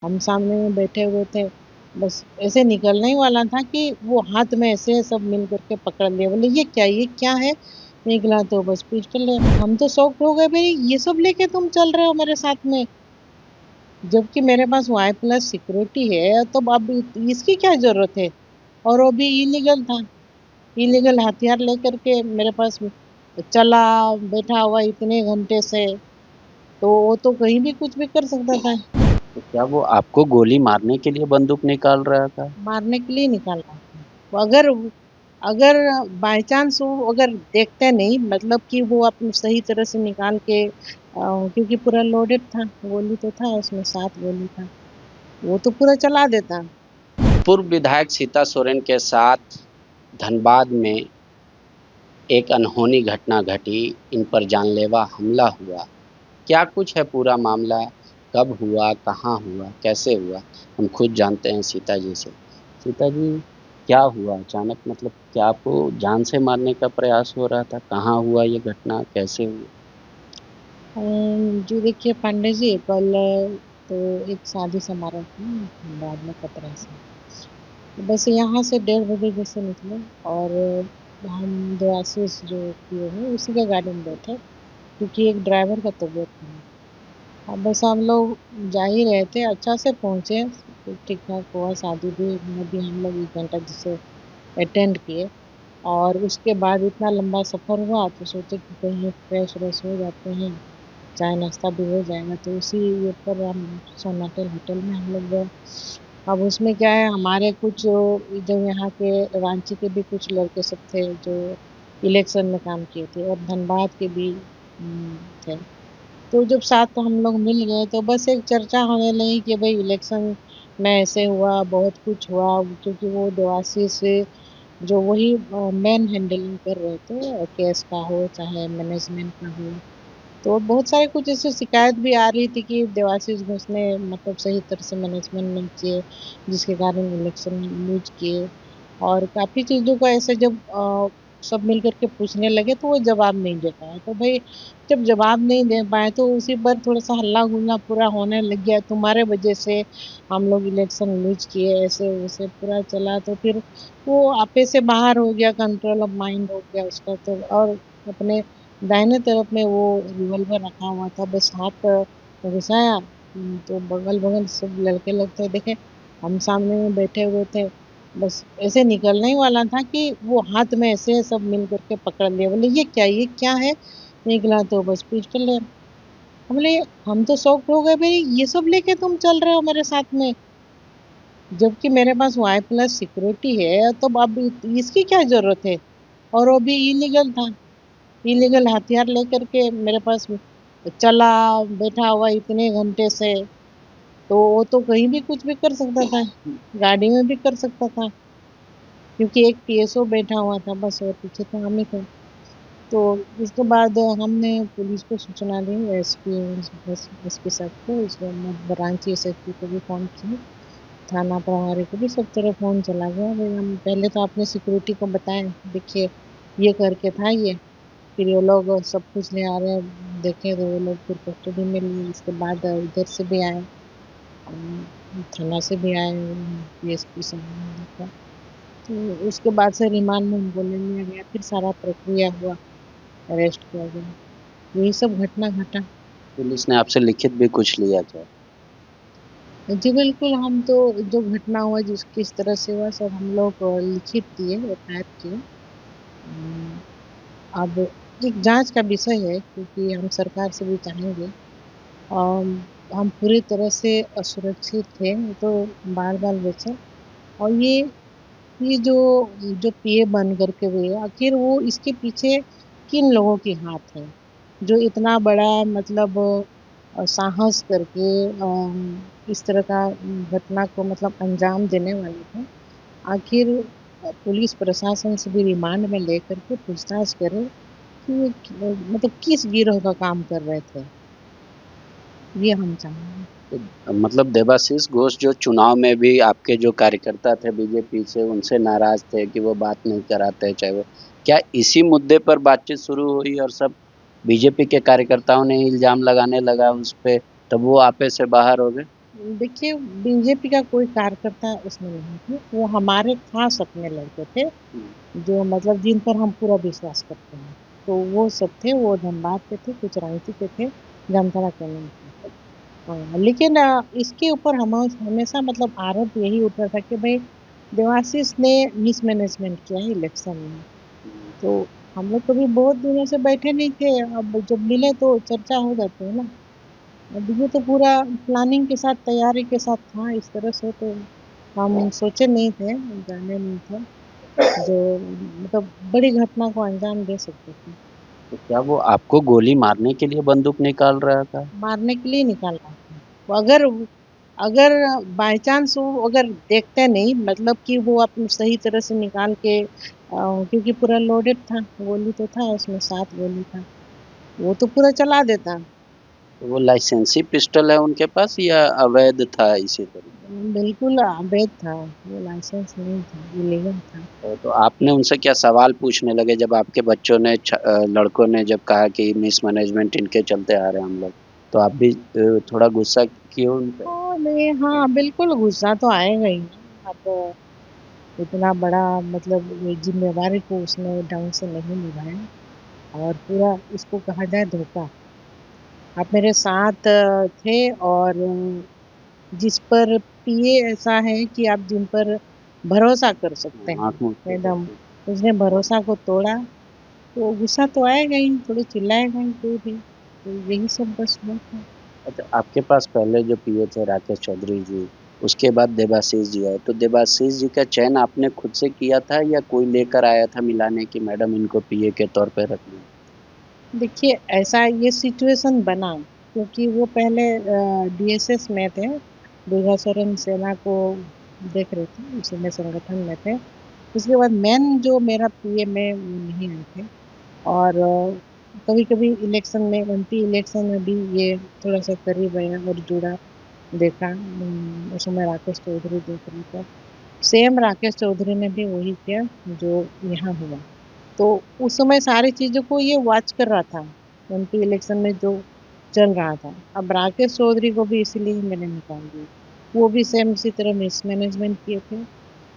हम सामने में बैठे हुए थे, बस ऐसे निकलने ही वाला था कि वो हाथ में ऐसे सब मिल करके पकड़ लिया। बोले ये क्या है? निकला तो बस पिस्टल है। हम तो शॉक्ड हो गए, भाई ये सब लेके तुम चल रहे हो मेरे साथ में, जबकि मेरे पास वाई प्लस सिक्योरिटी है, तो अब इसकी क्या जरूरत है? और वो भी इलीगल था, इलीगल हथियार लेकर के मेरे पास चला बैठा हुआ इतने घंटे से, तो वो तो कहीं भी कुछ भी कर सकता था। तो क्या वो आपको गोली मारने के लिए बंदूक निकाल रहा था? मारने के लिए निकाल रहा था वो। अगर अगर बाय चांस वो अगर देखते नहीं, मतलब कि वो अपनी सही तरह से निकाल के क्योंकि पूरा लोडेड था, गोली तो था उसमें, 7 गोली था, वो तो पूरा चला देता। पूर्व विधायक सीता सोरेन के साथ धनबाद में एक अनहोनी घटना घटी, इन पर जानलेवा हमला हुआ। क्या कुछ है पूरा मामला? कब हुआ, कहाँ हुआ, कैसे हुआ? हम खुद जानते हैं सीता जी से। सीता जी, क्या हुआ अचानक? मतलब क्या आपको जान से मारने का प्रयास हो रहा था? कहाँ हुआ ये घटना, कैसे हुई? जी देखिए पांडे जी, कल तो एक शादी समारोह था धनबाद में, कतरा से। तो बस यहाँ से 1:30 बजे जैसे निकले, और हम देवाशीष जो पीओ है उसी के गाड़ी में बैठे, क्योंकि एक ड्राइवर का तबीयत खराब। अब बस हम लोग जा ही रहे थे, अच्छा से पहुंचे, ठीक ठाक हुआ। शादी में भी हम लोग 1 घंटा जैसे अटेंड किए, और उसके बाद इतना लंबा सफर हुआ तो सोचे कि कहीं फ्रेश व्रेश हो जाते हैं, चाय नाश्ता भी हो जाएगा, तो उसी ये पर हम सोनाटल होटल में हम लोग गए। अब उसमें क्या है, हमारे कुछ जो यहाँ के रांची के भी कुछ लड़के सब थे जो इलेक्शन में काम किए थे, और धनबाद के भी थे। तो जब साथ हम लोग मिल गए तो बस एक चर्चा होने लगी कि भाई इलेक्शन में ऐसे हुआ, बहुत कुछ हुआ, क्योंकि वो देवाशीष से जो वही मेन हैंडलिंग कर रहे थे, केस का हो चाहे मैनेजमेंट का हो। तो बहुत सारे कुछ ऐसे शिकायत भी आ रही थी कि देवाशीष घोष ने मतलब सही तरह से मैनेजमेंट नहीं किए, जिसके कारण इलेक्शन लूज किए। और काफी चीजों का ऐसे जब सब मिल करके पूछने लगे तो वो जवाब नहीं दे पाए। तो भाई जब जवाब नहीं दे पाए तो उसी पर थोड़ा सा हल्ला गुल्ला पूरा होने लग गया, तुम्हारे वजह से हम लोग इलेक्शन लूज किए, ऐसे वैसे पूरा चला। तो फिर वो आपे से बाहर हो गया, कंट्रोल ऑफ माइंड हो गया उसका। तो और अपने दाहिने तरफ में वो रिवॉल्वर रखा हुआ था, बस हाथ घुसाया। तो बगल बगल सब लड़के लोग थे, देखे हम सामने में बैठे हुए थे, बस ऐसे निकलने ही वाला था कि वो हाथ में ऐसे सब मिल करके पकड़ लिया। बोले ये क्या है? निकला तो बस पिस्टल है। बोले हम तो शॉक्ड हो गए, भाई ये सब लेके तुम चल रहे हो मेरे साथ में, जबकि मेरे पास वाई प्लस सिक्योरिटी है, तो अब इसकी क्या जरूरत है? और वो भी इलीगल था, इलीगल हथियार लेकर के मेरे पास चला बैठा हुआ इतने घंटे से, तो वो तो कहीं भी कुछ भी कर सकता था, गाड़ी में भी कर सकता था, क्योंकि एक पीएसओ बैठा हुआ था बस, और पीछे तो हम ही थे। तो उसके बाद हमने पुलिस को सूचना दी, एसपी एसपी साहब को, इसको रांची एसएसपी को भी फोन किया, थाना प्रभारी को भी, सब तरह फोन चला गया। भाई हम पहले तो अपने सिक्योरिटी को बताएं, देखिए ये करके था ये, फिर वो लोग सब कुछ ले आ रहे हैं, देखे तो वो लोग फिर कस्टडी में लिए। इसके बाद इधर से भी आए, थाना से भी आए, पीएसपी से देखा। तो उसके बाद से रिमांड में उनको ले लिया गया, फिर सारा प्रक्रिया हुआ, अरेस्ट किया गया। यही सब घटना घटा। पुलिस ने आपसे लिखित भी कुछ लिया क्या? जी बिल्कुल, हम तो जो घटना हुआ जिस किस तरह से हुआ सब हम लोग लिखित दिए, एफआईआर किए। अब एक जांच का विषय है, क्योंकि हम सरकार से भी चाहेंगे हम पूरी तरह से असुरक्षित थे, तो बाल बाल बचे। और ये जो पीए बन करके हुए, आखिर वो इसके पीछे किन लोगों की हाथ है, जो इतना बड़ा मतलब साहस करके इस तरह का घटना को मतलब अंजाम देने वाले थे। आखिर पुलिस प्रशासन से भी रिमांड में लेकर के पूछताछ करे कि ये मतलब किस गिरोह का काम कर रहे थे, ये हम चाहेंगे। तो मतलब देवाशीष घोष जो चुनाव में भी आपके जो कार्यकर्ता थे बीजेपी से, उनसे नाराज थे कि वो बात नहीं कराते, चाहे वो क्या इसी मुद्दे पर बातचीत शुरू हुई और सब बीजेपी के कार्यकर्ताओं ने इल्जाम लगाने लगा उस पे, तब वो आपे से बाहर हो गए? देखिए, बीजेपी का कोई कार्यकर्ता उसमें नहीं थे, वो हमारे खास अपने लड़के थे, जो मतलब जिन पर हम पूरा विश्वास करते हैं। तो वो सब थे, वो धनबाद के थे, कुछ रांची के थे, जामताड़ा के नहीं थे। हाँ, लेकिन इसके ऊपर हम हमेशा मतलब आरोप यही उठा था कि भाई देवाशीष ने मिसमैनेजमेंट किया है इलेक्शन में। तो हम लोग कभी बहुत दिनों से बैठे नहीं थे, अब जब मिले तो चर्चा हो जाती है ना। अब ये तो पूरा प्लानिंग के साथ, तैयारी के साथ था, इस तरह से तो हम सोचे नहीं थे, जाने नहीं थे, जो मतलब बड़ी घटना को अंजाम दे सकते थे। तो क्या वो आपको गोली मारने के लिए बंदूक निकाल रहा था? मारने के लिए निकाल रहा था वो। अगर अगर बाय चांस वो अगर देखते नहीं, मतलब कि वो अपने सही तरह से निकाल के क्योंकि पूरा लोडेड था, गोली तो था उसमें, 7 गोली था, वो तो पूरा चला देता। तो वो लाइसेंसी पिस्टल है उनके पास या अवैध था इसी तरीके? बिल्कुल अवैध था, वो लाइसेंस नहीं था, इलीगल था। तो आपने उनसे क्या सवाल पूछने लगे जब आपके बच्चों ने लड़कों ने जब कहा कि मिसमैनेजमेंट इनके चलते आ रहे हैं हम लोग, तो आप भी थोड़ा गुस्सा किए उन पे? नहीं, हाँ बिल्कुल गुस्सा तो आएगा ही ना। अब इतना बड़ा मतलब ये जिम्मेवारी को उसने ढंग से नहीं निभाया, और पूरा इसको कहा जाए धोखा। आप मेरे साथ थे, और जिस पर पिए ऐसा है कि आप जिन पर भरोसा कर सकते हैं, आँख मूंद के एकदम देखिए। उसने भरोसा को तोड़ा। तो गुस्सा तो आएगा ही, थोड़ी चिल्लाएगा ही कोई भी, तो यही सब बस हुआ था। अच्छा, आपके पास पहले जो पीए थे राकेश चौधरी जी, उसके बाद देबाशीष जी आए, तो देबाशीष जी का चयन आपने खुद से किया था या कोई लेकर आया था मिलाने की मैडम इनको पीए के तौर पे रख लीजिए? देखिए, ऐसा ये सिचुएशन बना क्योंकि वो पहले डीएसएस में थे, दुर्गा शरण सेना को देख रहे थे, उसी में संगठन में थे। उसके बाद मेन जो मेरा पीए में वो नहीं आए थे, और कभी कभी इलेक्शन में, एमपी इलेक्शन में भी ये थोड़ा सा करीब आया और जुड़ा, देखा। उस समय राकेश चौधरी देख रहे थे, सेम राकेश चौधरी ने भी वही किया जो यहाँ हुआ। तो उस समय सारी चीजों को ये वॉच कर रहा था, एमपी इलेक्शन में जो चल रहा था। अब राकेश चौधरी को भी इसीलिए ही मैंने निकाल दिया, वो भी सेम इसी तरह मिसमैनेजमेंट किए थे।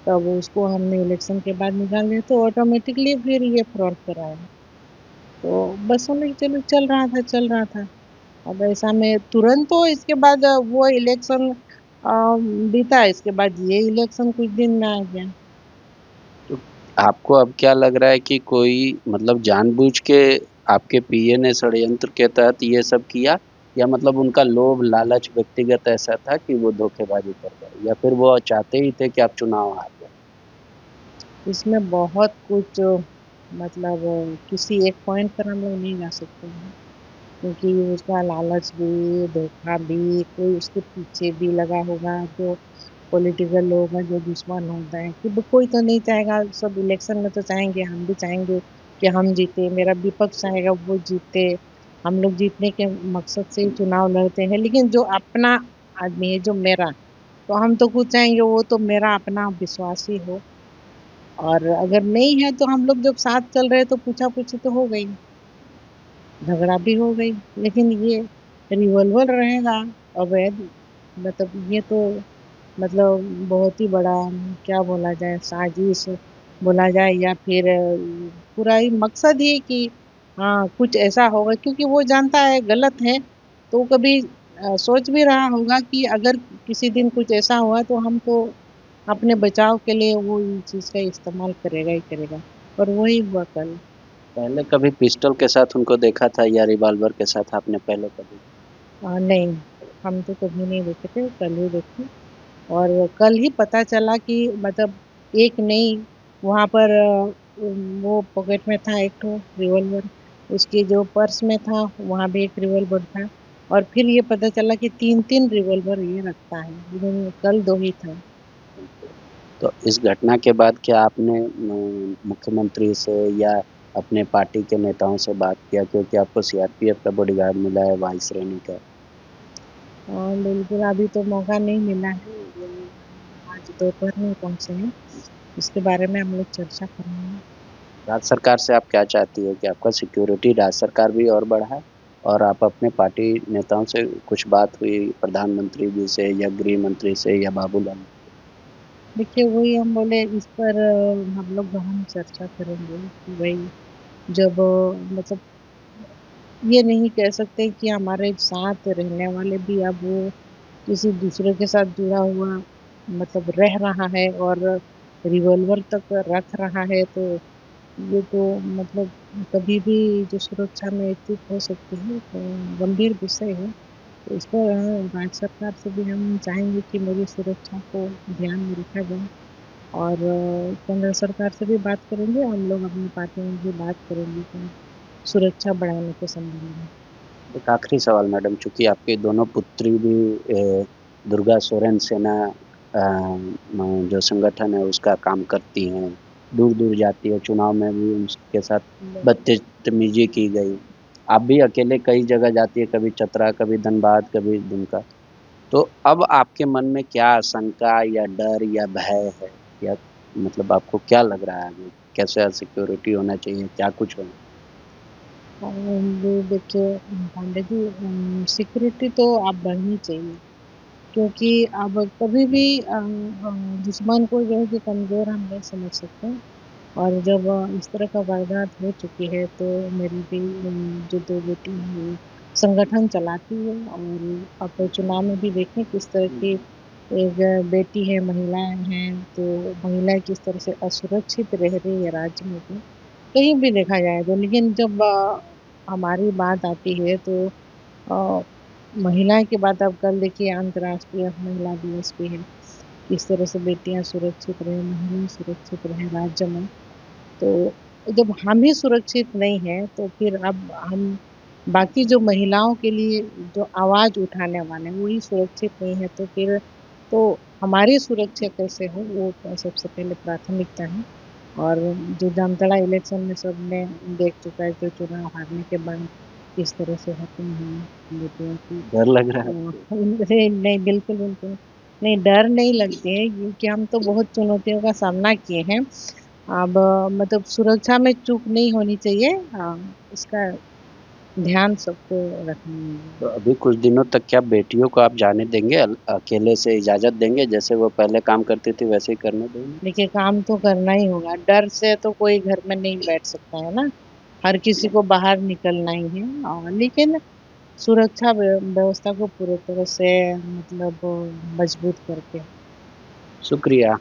तब उसको हमने इलेक्शन के बाद निकाल दिया, तो ऑटोमेटिकली फिर ये फ्रॉड कराया। तो बस हमें चलो चल रहा था, चल रहा था। अब ऐसा में तुरंत तो इसके बाद वो इलेक्शन बीता, इसके बाद ये इलेक्शन कुछ दिन में आ गया। तो आपको अब क्या लग रहा है कि कोई मतलब जानबूझ के आपके पीए ने षड्यंत्र के तहत ये सब किया, या मतलब उनका लोभ लालच व्यक्तिगत ऐसा था कि वो धोखेबाजी कर गए, या फिर वो चाहते ही थे कि आप चुनाव हार जाए? इसमें बहुत कुछ मतलब किसी एक पॉइंट पर हम लोग नहीं जा सकते हैं, क्योंकि उसका लालच भी, धोखा भी, कोई उसके पीछे भी लगा होगा, जो पॉलिटिकल लोग हैं, जो दुश्मन होता है कि कोई तो नहीं चाहेगा, सब इलेक्शन में तो चाहेंगे, हम भी चाहेंगे कि हम जीते, मेरा विपक्ष चाहेगा वो जीते। हम लोग जीतने के मकसद से ही चुनाव लड़ते हैं, लेकिन जो अपना आदमी है, जो मेरा, तो हम तो खुद चाहेंगे वो तो मेरा अपना विश्वासी हो। और अगर नहीं है तो हम लोग जब साथ चल रहे तो पूछा पूछी तो हो गई, झगड़ा भी हो गई। लेकिन ये रिवॉल्वर रहेगा अवैध, मतलब ये तो मतलब बहुत ही बड़ा, क्या बोला जाए, साजिश बोला जाए, या फिर पूरा ही मकसद ही कि हाँ कुछ ऐसा होगा, क्योंकि वो जानता है गलत है। तो कभी सोच भी रहा होगा कि अगर किसी दिन कुछ ऐसा हुआ तो हम तो अपने बचाव के लिए वो चीज का इस्तेमाल करेगा ही करेगा। और वही हुआ कल। पहले कभी पिस्टल के साथ उनको देखा था या रिवॉल्वर के साथ आपने पहले कभी? नहीं, हम तो कभी नहीं देखे थे, कल ही देखे। और कल ही पता चला कि मतलब एक नहीं, वहां पर वो पॉकेट में था एक तो रिवॉल्वर, उसके जो पर्स में था वहां भी एक रिवॉल्वर था। और फिर ये पता चला कि तीन तीन रिवॉल्वर ये रखता है, लेकिन कल दो ही था। तो इस घटना के बाद क्या आपने मुख्यमंत्री से या अपने पार्टी के नेताओं से बात किया, क्योंकि आपको सीआरपीएफ का बॉडीगार्ड मिला है वाई श्रेणी का? और बिल्कुल अभी तो मौका नहीं मिला है, हम आज दोपहर में पहुंचे हैं, इसके बारे में हम लोग चर्चा करेंगे। राज्य सरकार से आप क्या चाहती है कि आपका सिक्योरिटी राज्य सरकार भी और बढ़ाए? और आप अपने पार्टी नेताओं से कुछ बात हुई प्रधानमंत्री जी से या गृह मंत्री से या बाबूलाल? देखिए वही हम बोले इस पर हम लोग गहन चर्चा करेंगे कि भाई जब मतलब ये नहीं कह सकते कि हमारे साथ रहने वाले भी अब वो किसी दूसरे के साथ जुड़ा हुआ मतलब रह रहा है और रिवॉल्वर तक रख रहा है, तो ये तो मतलब कभी भी जो सुरक्षा में चूक हो सकती है, तो गंभीर विषय है। तो इस पर राज्य सरकार से भी हम चाहेंगे कि मेरी सुरक्षा को ध्यान में रखा जाए और केंद्र सरकार से भी बात करेंगे, हम लोग अपनी पार्टी में भी बात करेंगे कि सुरक्षा बढ़ाने के संबंध में। एक आखिरी सवाल मैडम, चूँकि आपकी दोनों पुत्री भी दुर्गा सोरेन सेना जो संगठन है उसका काम करती हैं, दूर-दूर जाती है, चुनाव में भी उनके साथ बदतमीज़ी की गई। आप भी अकेले कई जगह जाती है, कभी चतरा, कभी धनबाद, कभी दुमका। तो अब आपके मन में क्या आशंका या डर या भय है? या मतलब आपको क्या लग रहा है अभी? कैसा सिक्योरिटी होना चाहिए? क्या कुछ होना? वो देखिए पांडे जी, सिक्योरिटी तो आप बढ़नी चाहिए क्योंकि अब कभी भी दुश्मन को जो है कि कमज़ोर हम नहीं समझ सकते और जब इस तरह का वारदात हो चुकी है तो मेरी भी जो 2 बेटी हैं वो संगठन चलाती है और अब चुनाव में भी देखें किस तरह की एक बेटी है, महिलाएँ हैं, तो महिलाएँ किस तरह से असुरक्षित रह रही है राज्य में भी, कहीं भी देखा जाए तो। लेकिन जब हमारी बात आती है तो अ, महिलाएँ की बात आप कल देखिए अंतर्राष्ट्रीय महिला दिवस भी है। किस तरह से बेटियाँ सुरक्षित रहें, महिलाएँ सुरक्षित रहें राज्य में। तो जब हम ही सुरक्षित नहीं हैं, तो फिर अब हम बाकी जो महिलाओं के लिए जो आवाज़ उठाने वाले हैं, वही सुरक्षित नहीं है, तो फिर तो हमारी सुरक्षा कैसे हो, वो सबसे पहले प्राथमिकता है। और जो जामताड़ा इलेक्शन में सबने देख चुका है, जो चुनाव हारने के बाद किस तरह से होती हैं बेटियों की डर लग रहा है आपको? नहीं, नहीं, बिल्कुल नहीं, डर नहीं लगती है क्योंकि हम तो बहुत चुनौतियों का सामना किए हैं। अब मतलब सुरक्षा में चूक नहीं होनी चाहिए, इसका ध्यान सबको रखना तो है। अभी कुछ दिनों तक क्या बेटियों को आप जाने देंगे? अकेले से इजाज़त देंगे? जैसे वो पहले काम करती थी वैसे ही करने देंगे? देखिए काम तो करना ही होगा, डर से तो कोई घर में नहीं बैठ सकता है ना, हर किसी को बाहर निकलना ही है लेकिन सुरक्षा व्यवस्था को पूरी तरह से मतलब मजबूत करके। शुक्रिया।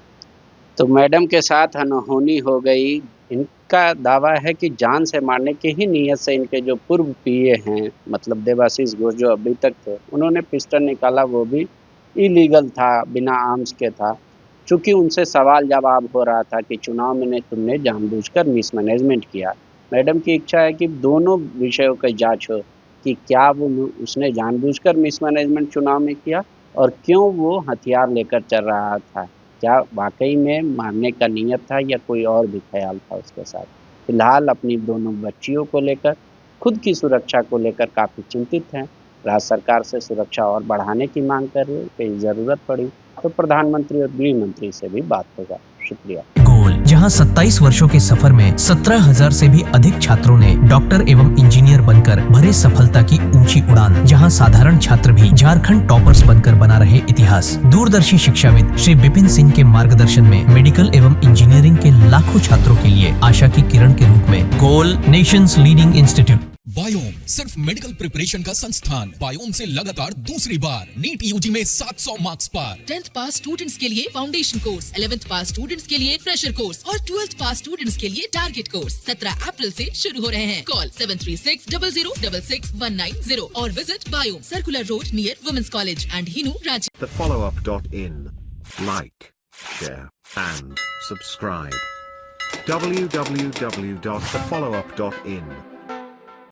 तो मैडम के साथ अनहोनी हो गई। इनका दावा है कि जान से मारने की ही नीयत से इनके जो पूर्व पीए हैं, मतलब देवाशीष घोष जो अभी तक थे, उन्होंने पिस्टल निकाला, वो भी इलीगल था, बिना आर्म्स के था। चूँकि उनसे सवाल जवाब हो रहा था कि चुनाव में ने तुमने जानबूझकर मिसमैनेजमेंट किया। मैडम की इच्छा है कि दोनों विषयों की जाँच हो कि क्या वो उसने जानबूझकर मिसमैनेजमेंट चुनाव में किया और क्यों वो हथियार लेकर चल रहा था। क्या वाक़ई में मारने का नियत था या कोई और भी ख़्याल था उसके साथ? फ़िलहाल अपनी दोनों बच्चियों को लेकर, खुद की सुरक्षा को लेकर काफ़ी चिंतित हैं। राज्य सरकार से सुरक्षा और बढ़ाने की माँग कर रहे हैं, कहीं ज़रूरत पड़ी तो प्रधानमंत्री और गृह मंत्री से भी बात होगा। शुक्रिया। गोल, जहां 27 वर्षों के सफर में 17,000 से भी अधिक छात्रों ने डॉक्टर एवं इंजीनियर बनकर भरे सफलता की ऊंची उड़ान, जहां साधारण छात्र भी झारखंड टॉपर्स बनकर बना रहे इतिहास। दूरदर्शी शिक्षाविद श्री विपिन सिंह के मार्गदर्शन में मेडिकल एवं इंजीनियरिंग के लाखों छात्रों के लिए आशा की किरण के रूप में गोल, नेशंस लीडिंग इंस्टीट्यूट। बायोम सिर्फ मेडिकल प्रिपरेशन का संस्थान। बायोम से लगातार दूसरी बार नीट यूजी में 700 मार्क्स पार। 10th पास स्टूडेंट्स के लिए फाउंडेशन कोर्स, 11th पास स्टूडेंट्स के लिए फ्रेशर कोर्स और 12th पास स्टूडेंट्स के लिए टारगेट कोर्स 17 अप्रैल से शुरू हो रहे हैं। कॉल 7360066190 और visit Biome, circular road near women's college and Hinoo, Ranchi. thefollowup.in. Like, share, and subscribe. www.thefollowup.in